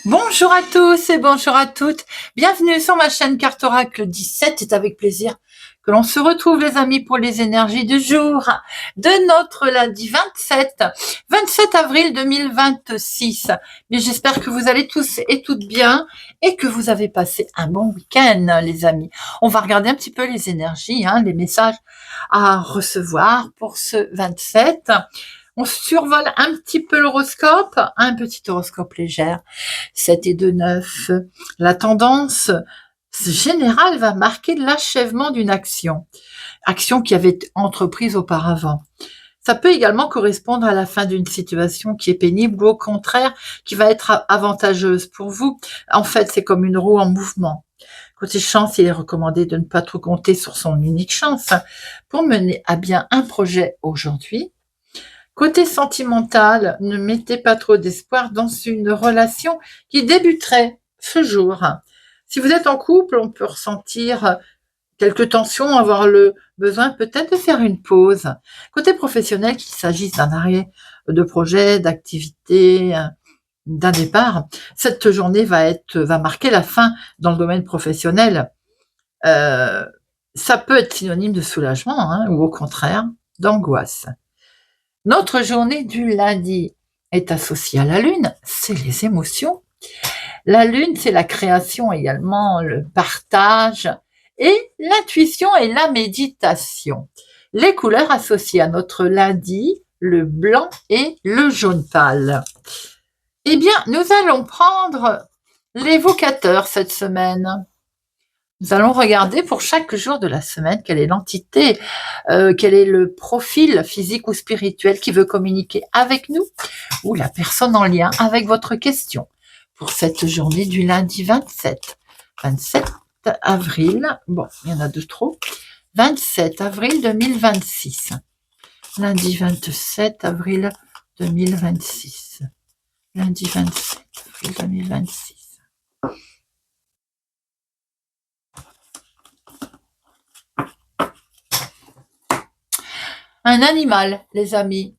Bonjour à tous et bonjour à toutes. Bienvenue sur ma chaîne Carte Oracle 17. C'est avec plaisir que l'on se retrouve les amis pour les énergies du jour de notre lundi 27 avril 2026. Mais j'espère que vous allez tous et toutes bien et que vous avez passé un bon week-end les amis. On va regarder un petit peu les énergies, les messages à recevoir pour ce 27. On survole un petit peu l'horoscope, un petit horoscope légère. 7 et 2, 9. La tendance générale va marquer l'achèvement d'une action qui avait été entreprise auparavant. Ça peut également correspondre à la fin d'une situation qui est pénible ou au contraire qui va être avantageuse pour vous. En fait, c'est comme une roue en mouvement. Côté chance, il est recommandé de ne pas trop compter sur son unique chance pour mener à bien un projet aujourd'hui. Côté sentimental, ne mettez pas trop d'espoir dans une relation qui débuterait ce jour. Si vous êtes en couple, on peut ressentir quelques tensions, avoir le besoin peut-être de faire une pause. Côté professionnel, qu'il s'agisse d'un arrêt de projet, d'activité, d'un départ, cette journée va marquer la fin dans le domaine professionnel. Ça peut être synonyme de soulagement ou au contraire d'angoisse. Notre journée du lundi est associée à la Lune, c'est les émotions. La Lune, c'est la création également, le partage et l'intuition et la méditation. Les couleurs associées à notre lundi, le blanc et le jaune pâle. Eh bien, nous allons prendre l'évocateur cette semaine. Nous allons regarder pour chaque jour de la semaine quelle est l'entité, quel est le profil physique ou spirituel qui veut communiquer avec nous ou la personne en lien avec votre question pour cette journée du lundi 27 avril. Bon, il y en a deux trop. 27 avril 2026. Lundi 27 avril 2026. Lundi 27 avril 2026. Un animal, les amis.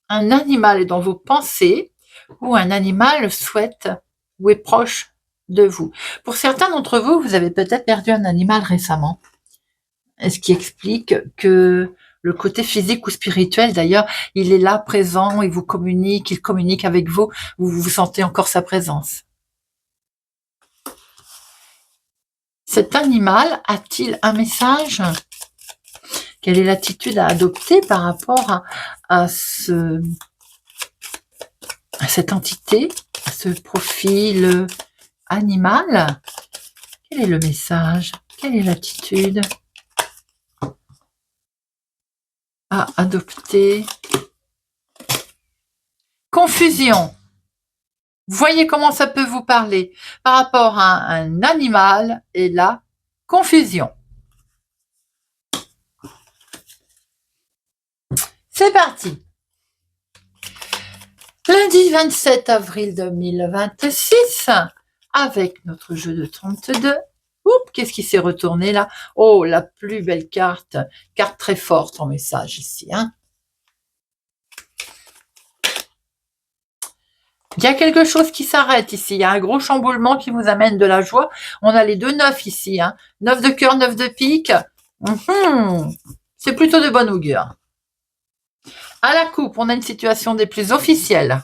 Un animal est dans vos pensées ou un animal souhaite ou est proche de vous. Pour certains d'entre vous, vous avez peut-être perdu un animal récemment. Ce qui explique que le côté physique ou spirituel, d'ailleurs, il est là, présent, il communique avec vous, vous sentez encore sa présence. Cet animal a-t-il un message ? Quelle est l'attitude à adopter par rapport à cette entité, à ce profil animal? Quel est le message? Quelle est l'attitude à adopter? Confusion. Voyez comment ça peut vous parler par rapport à un animal et la confusion. C'est parti. Lundi 27 avril 2026, avec notre jeu de 32. Oups, qu'est-ce qui s'est retourné là? Oh, la plus belle carte très forte en message ici. Il y a quelque chose qui s'arrête ici. Il y a un gros chamboulement qui vous amène de la joie. On a les deux neufs ici. 9 de cœur, 9 de pique. C'est plutôt de bon augure. À la coupe, on a une situation des plus officielles.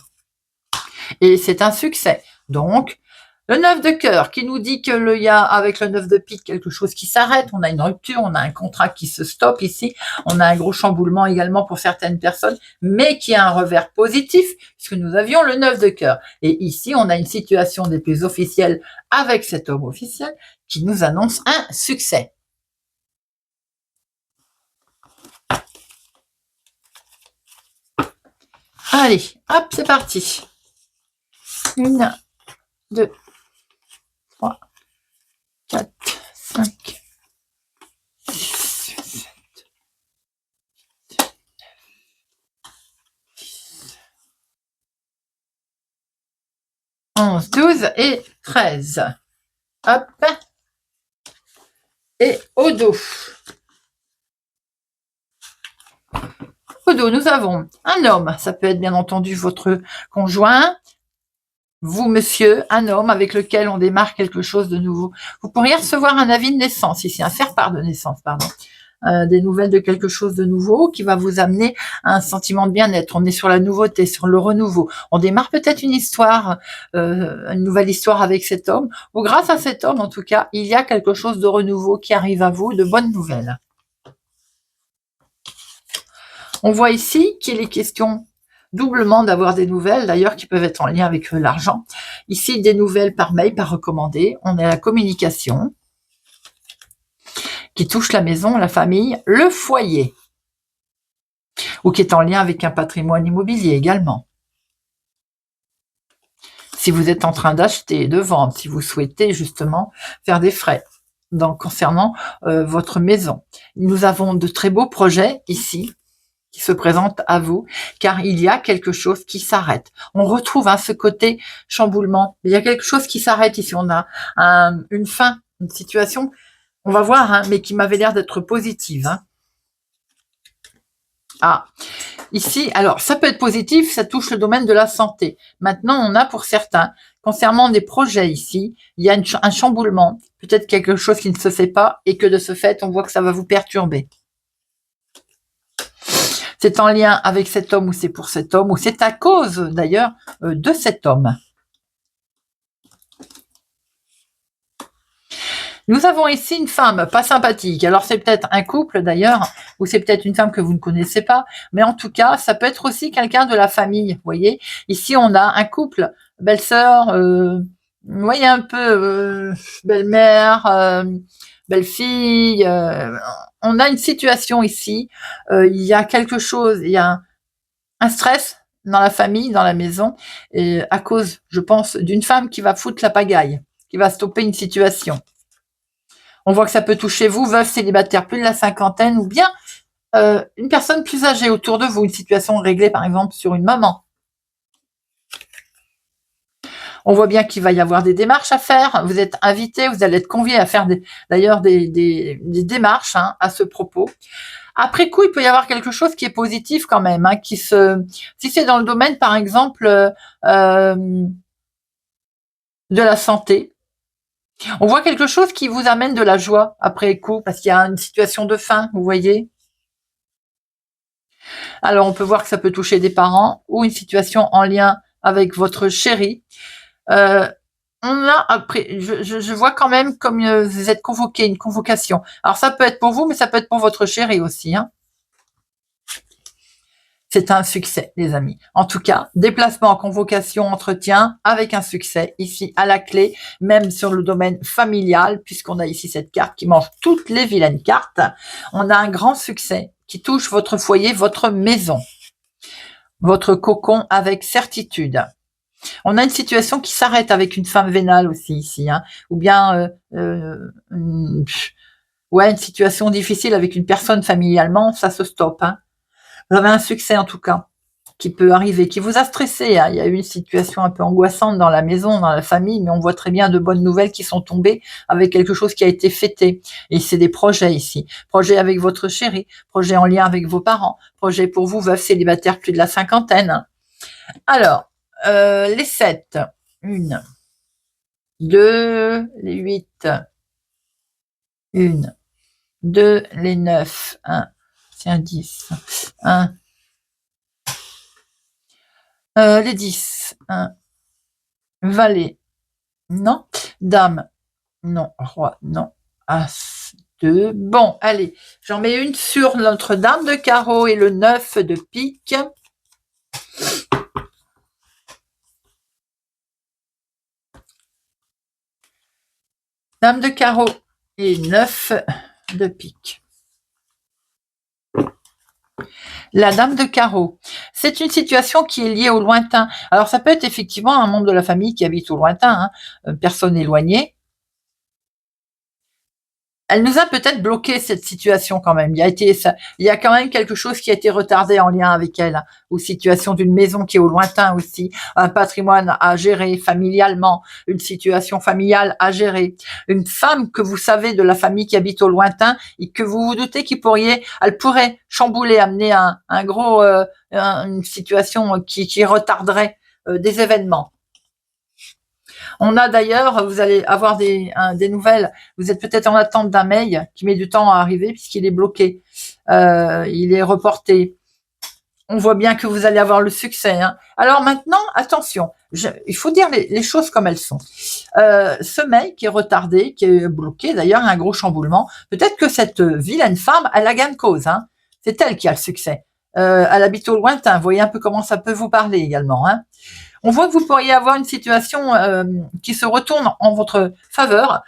Et c'est un succès. Donc, le 9 de cœur qui nous dit qu'il y a avec le 9 de pique quelque chose qui s'arrête, on a une rupture, on a un contrat qui se stoppe ici, on a un gros chamboulement également pour certaines personnes, mais qui a un revers positif, puisque nous avions le 9 de cœur. Et ici, on a une situation des plus officielles avec cet homme officiel qui nous annonce un succès. Allez, hop, c'est parti. 1, 2, 3, 4, 5, 6, 7, 11, 12 et 13. Hop. Et au dos. Au dos, nous avons un homme. Ça peut être bien entendu votre conjoint, vous, monsieur, un homme avec lequel on démarre quelque chose de nouveau. Vous pourriez recevoir un avis de naissance ici, un faire-part de naissance, pardon. Des nouvelles de quelque chose de nouveau qui va vous amener à un sentiment de bien-être. On est sur la nouveauté, sur le renouveau. On démarre peut-être une histoire, une nouvelle histoire avec cet homme, ou grâce à cet homme, en tout cas, il y a quelque chose de renouveau qui arrive à vous, de bonnes nouvelles. On voit ici qu'il est question doublement d'avoir des nouvelles, d'ailleurs, qui peuvent être en lien avec l'argent. Ici, des nouvelles par mail, par recommandé. On est à la communication qui touche la maison, la famille, le foyer, ou qui est en lien avec un patrimoine immobilier également. Si vous êtes en train d'acheter, de vendre, si vous souhaitez justement faire des frais concernant votre maison. Nous avons de très beaux projets ici qui se présentent à vous, car il y a quelque chose qui s'arrête. On retrouve ce côté chamboulement. Il y a quelque chose qui s'arrête ici. On a une fin, une situation, on va voir, mais qui m'avait l'air d'être positive. Ici, alors ça peut être positif, ça touche le domaine de la santé. Maintenant, on a pour certains, concernant des projets ici, il y a un chamboulement, peut-être quelque chose qui ne se fait pas et que de ce fait, on voit que ça va vous perturber. C'est en lien avec cet homme ou c'est pour cet homme ou c'est à cause d'ailleurs de cet homme. Nous avons ici une femme pas sympathique. Alors c'est peut-être un couple d'ailleurs, ou c'est peut-être une femme que vous ne connaissez pas, mais en tout cas, ça peut être aussi quelqu'un de la famille. Vous voyez, ici on a un couple, belle-sœur, vous voyez un peu belle-mère, belle-fille. On a une situation ici. Il y a quelque chose, il y a un stress dans la famille, dans la maison, et à cause, je pense, d'une femme qui va foutre la pagaille, qui va stopper une situation. On voit que ça peut toucher vous, veuve, célibataire, plus de la cinquantaine, ou bien une personne plus âgée autour de vous, une situation réglée par exemple sur une maman. On voit bien qu'il va y avoir des démarches à faire. Vous êtes invité, vous allez être convié à faire d'ailleurs des démarches à ce propos. Après coup, il peut y avoir quelque chose qui est positif quand même, si c'est dans le domaine par exemple de la santé. On voit quelque chose qui vous amène de la joie après coup, parce qu'il y a une situation de faim, vous voyez. Alors, on peut voir que ça peut toucher des parents ou une situation en lien avec votre chéri. On a après, je vois quand même comme vous êtes convoqué, une convocation. Alors, ça peut être pour vous, mais ça peut être pour votre chéri aussi. C'est un succès, les amis. En tout cas, déplacement, convocation, entretien, avec un succès ici à la clé, même sur le domaine familial, puisqu'on a ici cette carte qui mange toutes les vilaines cartes. On a un grand succès qui touche votre foyer, votre maison, votre cocon avec certitude. On a une situation qui s'arrête avec une femme vénale aussi ici, ou bien une situation difficile avec une personne familialement, ça se stoppe. Vous avez un succès en tout cas qui peut arriver, qui vous a stressé. Il y a eu une situation un peu angoissante dans la maison, dans la famille, mais on voit très bien de bonnes nouvelles qui sont tombées avec quelque chose qui a été fêté. Et c'est des projets ici. Projets avec votre chéri, projets en lien avec vos parents, projets pour vous, veuve célibataire plus de la cinquantaine. Alors, les 7, 1, 2, les 8, 1, 2, les 9, 1, c'est un 10, 1, les 10, 1, valet, non, dame, non, roi, non, as, 2, bon, allez, j'en mets une sur notre dame de carreau et le 9 de pique. Dame de carreau et 9 de pique. La dame de carreau, c'est une situation qui est liée au lointain. Alors ça peut être effectivement un membre de la famille qui habite au lointain, personne éloignée. Elle nous a peut-être bloqué cette situation quand même. Il y a quand même quelque chose qui a été retardé en lien avec elle, ou situation d'une maison qui est au lointain aussi, un patrimoine à gérer familialement, une situation familiale à gérer, une femme que vous savez de la famille qui habite au lointain et que vous vous doutez elle pourrait chambouler, amener un gros, une situation qui retarderait des événements. On a d'ailleurs, vous allez avoir des nouvelles. Vous êtes peut-être en attente d'un mail qui met du temps à arriver puisqu'il est bloqué. Il est reporté. On voit bien que vous allez avoir le succès. Hein. Alors maintenant, attention, il faut dire les choses comme elles sont. Ce mail qui est retardé, qui est bloqué, d'ailleurs, un gros chamboulement. Peut-être que cette vilaine femme, elle a gain de cause. Hein. C'est elle qui a le succès. Elle habite au lointain. Vous voyez un peu comment ça peut vous parler également. Hein. On voit que vous pourriez avoir une situation qui se retourne en votre faveur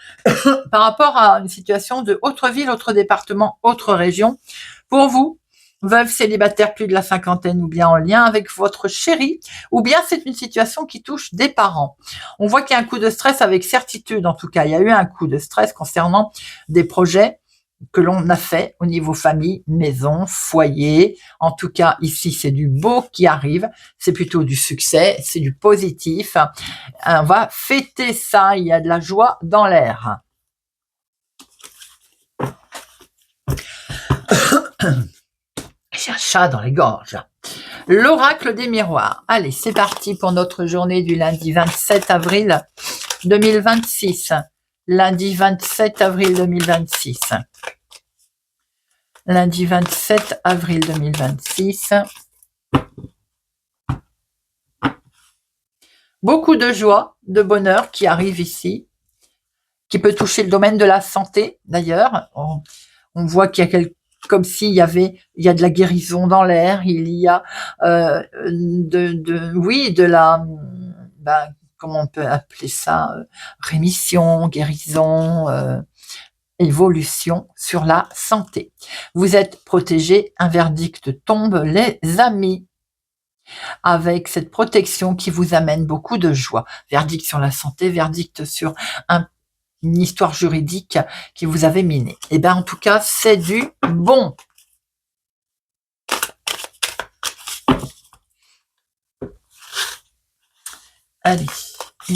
par rapport à une situation de autre ville, autre département, autre région. Pour vous, veuve célibataire plus de la cinquantaine ou bien en lien avec votre chéri, ou bien c'est une situation qui touche des parents. On voit qu'il y a un coup de stress avec certitude, en tout cas. Il y a eu un coup de stress concernant des projets que l'on a fait au niveau famille, maison, foyer. En tout cas, ici, c'est du beau qui arrive. C'est plutôt du succès, c'est du positif. On va fêter ça. Il y a de la joie dans l'air. J'ai un chat dans les gorges. L'oracle des miroirs. Allez, c'est parti pour notre journée du lundi 27 avril 2026. Lundi 27 avril 2026. Lundi 27 avril 2026. Beaucoup de joie, de bonheur qui arrive ici, qui peut toucher le domaine de la santé d'ailleurs. On voit qu'il y a comme s'il y a de la guérison dans l'air, il y a de la, comment on peut appeler ça, rémission, guérison, évolution sur la santé. Vous êtes protégés, un verdict tombe, les amis, avec cette protection qui vous amène beaucoup de joie. Verdict sur la santé, verdict sur une histoire juridique qui vous avait miné. Eh bien, en tout cas, c'est du bon. Allez, 1,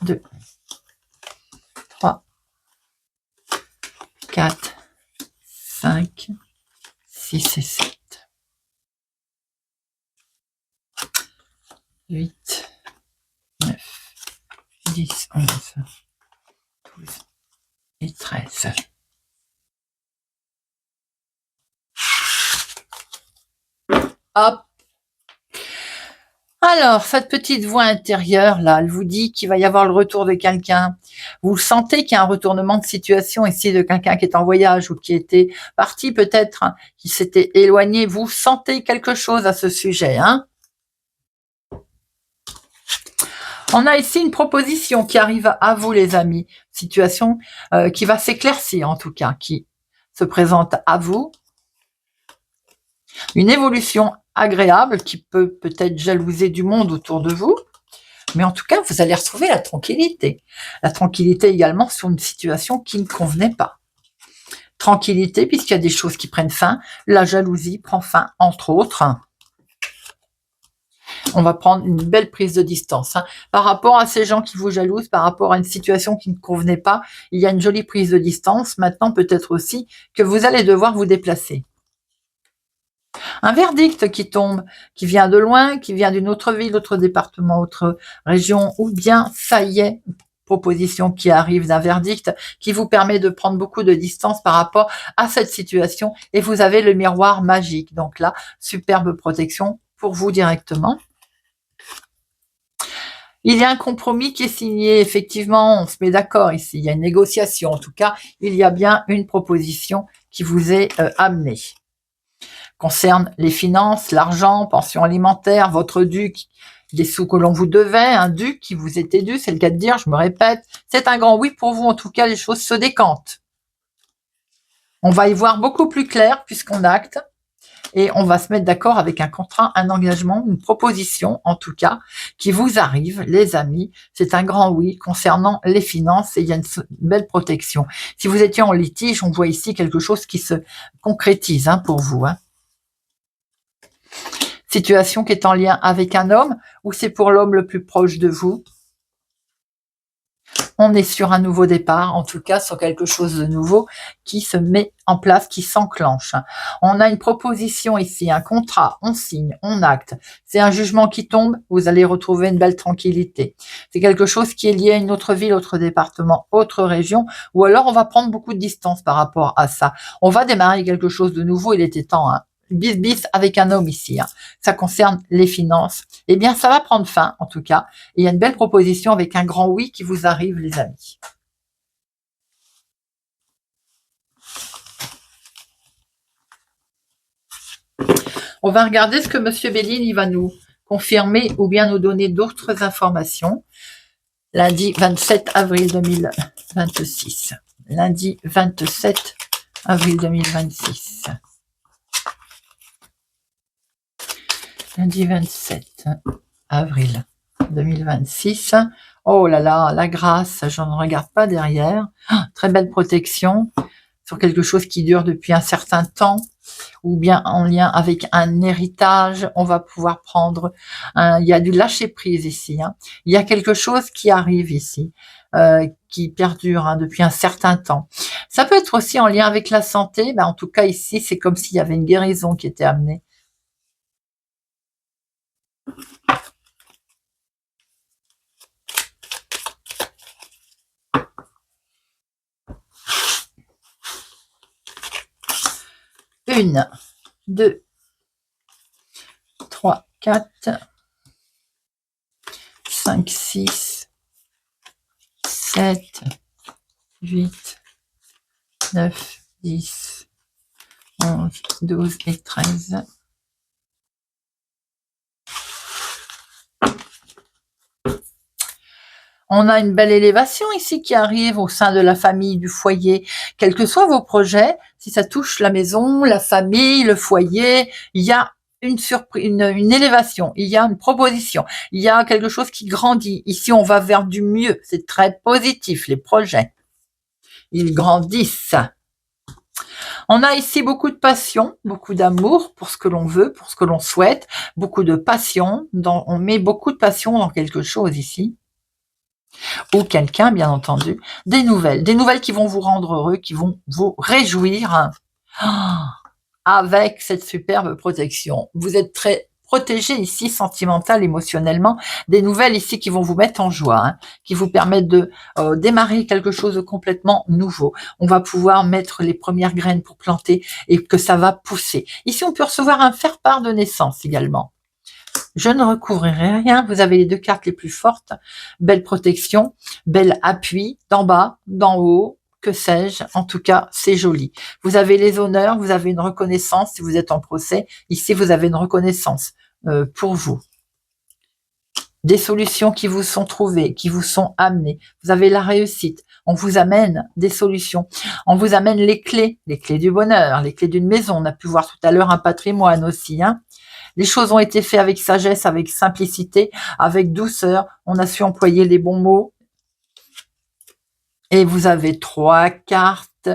2, 3, 4, 5, 6 et 7. 8, 9, 10, 11, 12 et 13. Hop. Alors, cette petite voix intérieure, là, elle vous dit qu'il va y avoir le retour de quelqu'un. Vous sentez qu'il y a un retournement de situation ici de quelqu'un qui est en voyage ou qui était parti peut-être, hein, qui s'était éloigné. Vous sentez quelque chose à ce sujet, hein? On a ici une proposition qui arrive à vous, les amis. Situation qui va s'éclaircir, en tout cas, qui se présente à vous. Une évolution agréable qui peut peut-être jalouser du monde autour de vous. Mais en tout cas, vous allez retrouver la tranquillité. La tranquillité également sur une situation qui ne convenait pas. Tranquillité puisqu'il y a des choses qui prennent fin. La jalousie prend fin, entre autres. On va prendre une belle prise de distance. Hein. Par rapport à ces gens qui vous jalousent, par rapport à une situation qui ne convenait pas, il y a une jolie prise de distance. Maintenant, peut-être aussi que vous allez devoir vous déplacer. Un verdict qui tombe, qui vient de loin, qui vient d'une autre ville, autre département, autre région, ou bien, ça y est, proposition qui arrive d'un verdict qui vous permet de prendre beaucoup de distance par rapport à cette situation et vous avez le miroir magique. Donc là, superbe protection pour vous directement. Il y a un compromis qui est signé, effectivement, on se met d'accord ici, il y a une négociation, en tout cas, il y a bien une proposition qui vous est amenée. Concerne les finances, l'argent, pension alimentaire, votre dû, des sous que l'on vous devait, un dû qui vous était dû, c'est le cas de dire, je me répète, c'est un grand oui pour vous, en tout cas, les choses se décantent. On va y voir beaucoup plus clair puisqu'on acte. Et on va se mettre d'accord avec un contrat, un engagement, une proposition, en tout cas, qui vous arrive, les amis. C'est un grand oui concernant les finances et il y a une belle protection. Si vous étiez en litige, on voit ici quelque chose qui se concrétise pour vous. Situation qui est en lien avec un homme ou c'est pour l'homme le plus proche de vous. On est sur un nouveau départ, en tout cas sur quelque chose de nouveau qui se met en place, qui s'enclenche. On a une proposition ici, un contrat, on signe, on acte. C'est un jugement qui tombe, vous allez retrouver une belle tranquillité. C'est quelque chose qui est lié à une autre ville, autre département, autre région, ou alors on va prendre beaucoup de distance par rapport à ça. On va démarrer quelque chose de nouveau, il était temps, hein. Bis bis avec un homme ici, hein. Ça concerne les finances. Eh bien, ça va prendre fin, en tout cas. Et il y a une belle proposition avec un grand oui qui vous arrive, les amis. On va regarder ce que Monsieur Béline il va nous confirmer ou bien nous donner d'autres informations. Lundi 27 avril 2026. Lundi 27 avril 2026. Lundi 27 avril 2026. Oh là là, la grâce, je ne regarde pas derrière. Très belle protection sur quelque chose qui dure depuis un certain temps, ou bien en lien avec un héritage. On va pouvoir prendre, il y a du lâcher prise ici, hein. Il y a quelque chose qui arrive ici, qui perdure, hein, depuis un certain temps. Ça peut être aussi en lien avec la santé, en tout cas ici, c'est comme s'il y avait une guérison qui était amenée. Une, 2, 3, 4, 5, 6, 7, 8, 9, 10, 11, 12 et 13. On a une belle élévation ici qui arrive au sein de la famille, du foyer. Quels que soient vos projets, si ça touche la maison, la famille, le foyer, il y a une surprise, une élévation, il y a une proposition, il y a quelque chose qui grandit. Ici, on va vers du mieux. C'est très positif, les projets. Ils grandissent. On a ici beaucoup de passion, beaucoup d'amour pour ce que l'on veut, pour ce que l'on souhaite, beaucoup de passion. On met beaucoup de passion dans quelque chose ici. Ou quelqu'un, bien entendu, des nouvelles qui vont vous rendre heureux, qui vont vous réjouir avec cette superbe protection. Vous êtes très protégé ici, sentimental, émotionnellement, des nouvelles ici qui vont vous mettre en joie, hein, qui vous permettent de démarrer quelque chose de complètement nouveau. On va pouvoir mettre les premières graines pour planter et que ça va pousser. Ici, on peut recevoir un faire-part de naissance également. Je ne recouvrirai rien. Vous avez les deux cartes les plus fortes. Belle protection, bel appui, d'en bas, d'en haut, que sais-je. En tout cas, c'est joli. Vous avez les honneurs, vous avez une reconnaissance si vous êtes en procès. Ici, vous avez une reconnaissance pour vous. Des solutions qui vous sont trouvées, qui vous sont amenées. Vous avez la réussite. On vous amène des solutions. On vous amène les clés du bonheur, les clés d'une maison. On a pu voir tout à l'heure un patrimoine aussi, hein. Les choses ont été faites avec sagesse, avec simplicité, avec douceur. On a su employer les bons mots. Et vous avez 3 cartes.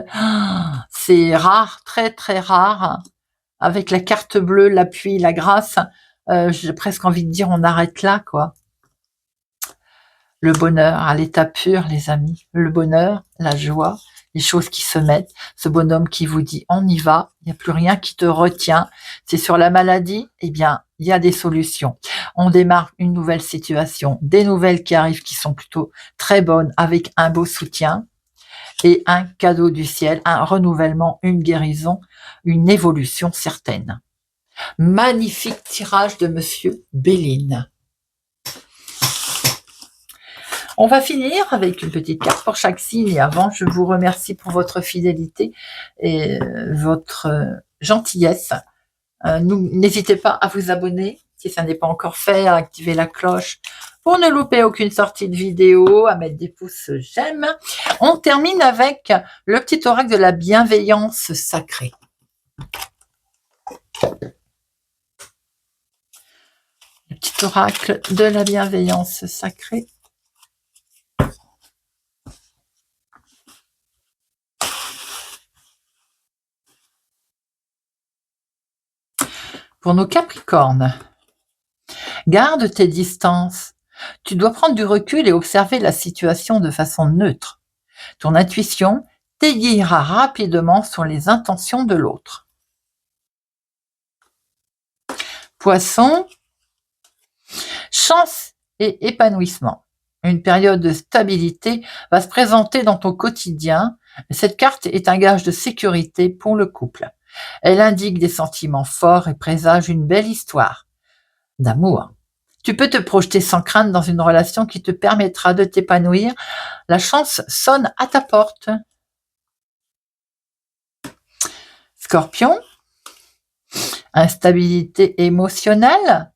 C'est rare, très très rare. Avec la carte bleue, l'appui, la grâce. J'ai presque envie de dire on arrête là, quoi. Le bonheur à l'état pur, les amis. Le bonheur, la joie, les choses qui se mettent. Ce bonhomme qui vous dit on y va, il n'y a plus rien qui te retient. C'est sur la maladie, eh bien, il y a des solutions. On démarre une nouvelle situation, des nouvelles qui arrivent qui sont plutôt très bonnes avec un beau soutien et un cadeau du ciel, un renouvellement, une guérison, une évolution certaine. Magnifique tirage de Monsieur Béline. On va finir avec une petite carte pour chaque signe et avant, je vous remercie pour votre fidélité et votre gentillesse. N'hésitez pas à vous abonner si ça n'est pas encore fait, à activer la cloche pour ne louper aucune sortie de vidéo, à mettre des pouces j'aime. On termine avec le petit oracle de la bienveillance sacrée. Le petit oracle de la bienveillance sacrée. Pour nos Capricornes, garde tes distances. Tu dois prendre du recul et observer la situation de façon neutre. Ton intuition t'aiguillera rapidement sur les intentions de l'autre. Poisson, chance et épanouissement. Une période de stabilité va se présenter dans ton quotidien. Cette carte est un gage de sécurité pour le couple. Elle indique des sentiments forts et présage une belle histoire d'amour. Tu peux te projeter sans crainte dans une relation qui te permettra de t'épanouir. La chance sonne à ta porte. Scorpion, instabilité émotionnelle.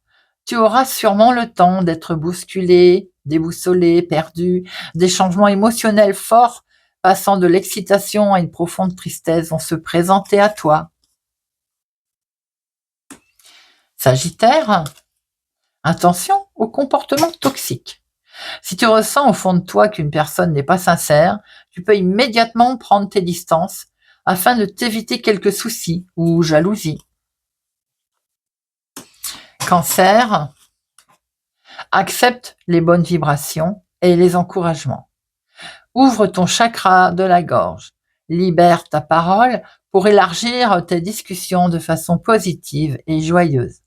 Tu auras sûrement le temps d'être bousculé, déboussolé, perdu. Des changements émotionnels forts, passant de l'excitation à une profonde tristesse, vont se présenter à toi. Sagittaire, attention aux comportements toxiques. Si tu ressens au fond de toi qu'une personne n'est pas sincère, tu peux immédiatement prendre tes distances afin de t'éviter quelques soucis ou jalousie. Cancer, accepte les bonnes vibrations et les encouragements. Ouvre ton chakra de la gorge. Libère ta parole pour élargir tes discussions de façon positive et joyeuse.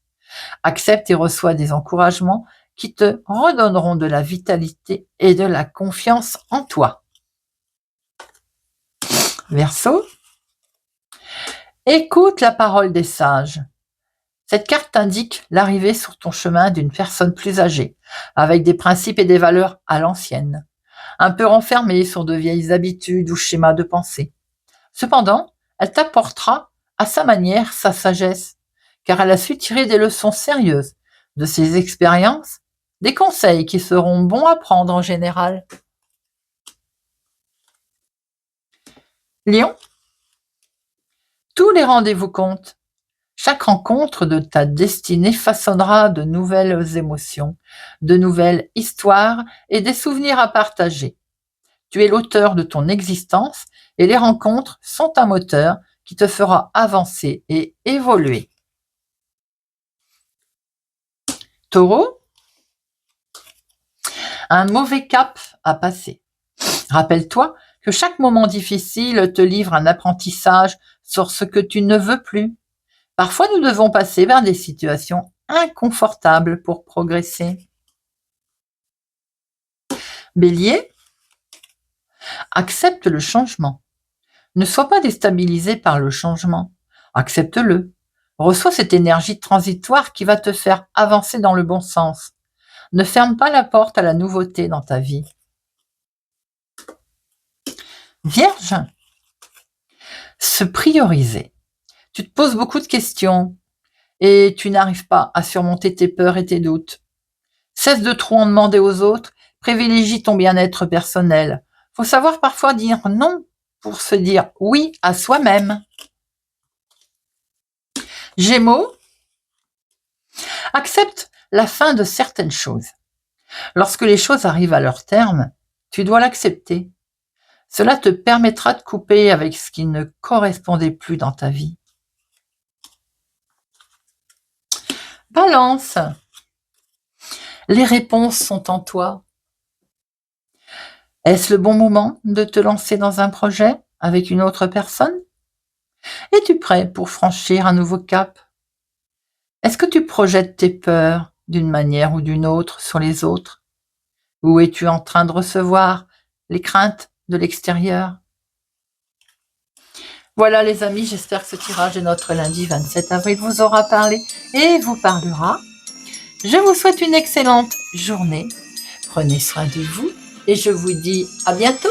Accepte et reçois des encouragements qui te redonneront de la vitalité et de la confiance en toi. Verseau, écoute la parole des sages. Cette carte t'indique l'arrivée sur ton chemin d'une personne plus âgée, avec des principes et des valeurs à l'ancienne, un peu renfermée sur de vieilles habitudes ou schémas de pensée. Cependant, elle t'apportera à sa manière sa sagesse, car elle a su tirer des leçons sérieuses de ses expériences, des conseils qui seront bons à prendre en général. Lion, tous les rendez-vous comptent. Chaque rencontre de ta destinée façonnera de nouvelles émotions, de nouvelles histoires et des souvenirs à partager. Tu es l'auteur de ton existence et les rencontres sont un moteur qui te fera avancer et évoluer. Taureau, un mauvais cap à passer. Rappelle-toi que chaque moment difficile te livre un apprentissage sur ce que tu ne veux plus. Parfois, nous devons passer vers des situations inconfortables pour progresser. Bélier, accepte le changement. Ne sois pas déstabilisé par le changement. Accepte-le. Reçois cette énergie transitoire qui va te faire avancer dans le bon sens. Ne ferme pas la porte à la nouveauté dans ta vie. Vierge, se prioriser. Tu te poses beaucoup de questions et tu n'arrives pas à surmonter tes peurs et tes doutes. Cesse de trop en demander aux autres, privilégie ton bien-être personnel. Faut savoir parfois dire non pour se dire oui à soi-même. Gémeaux, accepte la fin de certaines choses. Lorsque les choses arrivent à leur terme, tu dois l'accepter. Cela te permettra de couper avec ce qui ne correspondait plus dans ta vie. Balance, les réponses sont en toi. Est-ce le bon moment de te lancer dans un projet avec une autre personne? Es-tu prêt pour franchir un nouveau cap? Est-ce que tu projettes tes peurs d'une manière ou d'une autre sur les autres? Ou es-tu en train de recevoir les craintes de l'extérieur? Voilà les amis, j'espère que ce tirage de notre lundi 27 avril vous aura parlé et vous parlera. Je vous souhaite une excellente journée. Prenez soin de vous et je vous dis à bientôt.